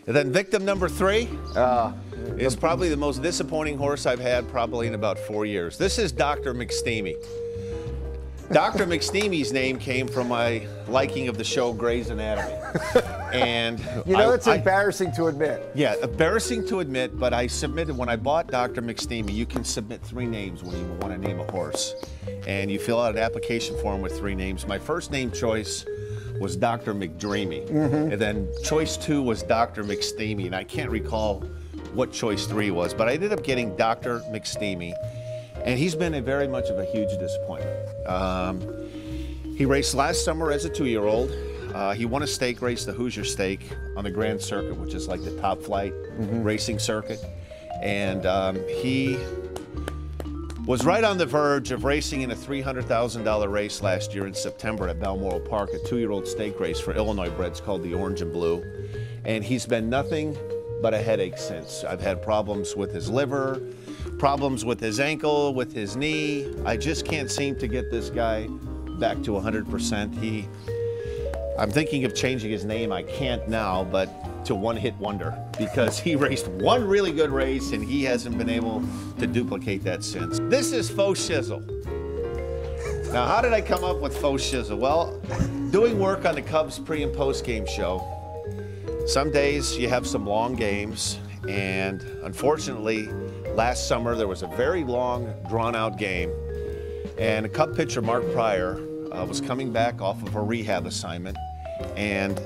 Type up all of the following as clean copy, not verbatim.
And then victim number 3 is probably the most disappointing horse I've had probably in about 4 years. This is Dr. McSteamy. Dr. McSteamy's name came from my liking of the show Grey's Anatomy. And you know, it's embarrassing to admit. Yeah, embarrassing to admit, but I submitted, when I bought Dr. McSteamy, you can submit 3 names when you want to name a horse. And you fill out an application form with 3 names. My first name choice was Dr. McDreamy. And then choice 2 was Dr. McSteamy. And I can't recall what choice 3 was, but I ended up getting Dr. McSteamy. And he's been very much of a huge disappointment. He raced last summer as a 2-year-old. He won a stake race, the Hoosier Stake, on the Grand Circuit, which is like the top flight racing circuit. And he was right on the verge of racing in a $300,000 race last year in September at Balmoral Park, a 2-year-old stake race for Illinois breds called the Orange and Blue. And he's been nothing but a headache since. I've had problems with his liver, problems with his ankle, with his knee. I just can't seem to get this guy back to 100%. I'm thinking of changing his name. I can't now, but to One Hit Wonder, because he raced one really good race and he hasn't been able to duplicate that since. This is Fo Shizzle. Now, how did I come up with Fo Shizzle? Well, doing work on the Cubs pre and post game show, some days you have some long games, and unfortunately, last summer there was a very long, drawn-out game, and a Cub pitcher, Mark Pryor, was coming back off of a rehab assignment, and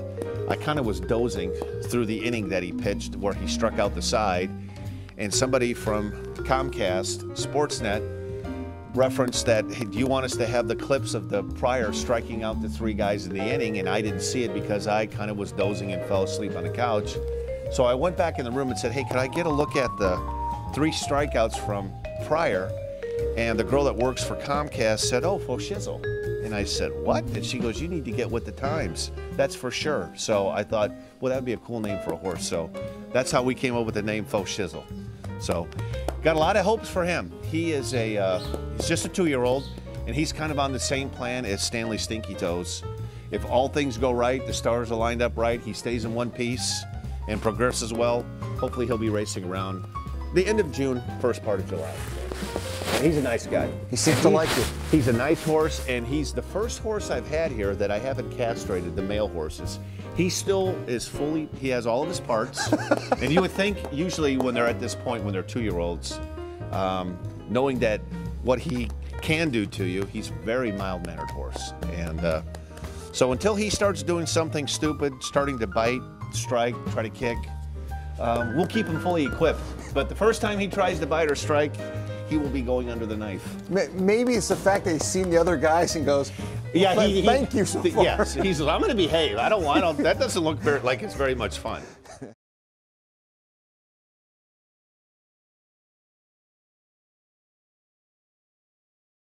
I kind of was dozing through the inning that he pitched where he struck out the side, and somebody from Comcast Sportsnet referenced that, hey, do you want us to have the clips of the Pryor striking out the 3 guys in the inning? And I didn't see it because I kind of was dozing and fell asleep on the couch. So I went back in the room and said, hey, can I get a look at the 3 strikeouts from Pryor? And the girl that works for Comcast said, oh, Fo Shizzle. And I said, what? And she goes, you need to get with the times. That's for sure. So I thought, well, that'd be a cool name for a horse. So that's how we came up with the name Fo Shizzle. So got a lot of hopes for him. He is he's just a 2-year-old, and he's kind of on the same plan as Stanley Stinky Toes. If all things go right, the stars are lined up right, he stays in one piece and progresses well, hopefully he'll be racing around the end of June, first part of July. And he's a nice guy. He seems to like you. He's a nice horse, and he's the first horse I've had here that I haven't castrated, the male horses. He still is fully, he has all of his parts. And you would think, usually when they're at this point, when they're 2-year-olds, knowing that what he can do to you, he's a very mild-mannered horse. And so until he starts doing something stupid, starting to bite, strike, try to kick, we'll keep him fully equipped. But the first time he tries to bite or strike, he will be going under the knife. Maybe it's the fact that he's seen the other guys and goes, yeah, thank you so far. Yes, he says, I'm going to behave. That doesn't look like it's very much fun.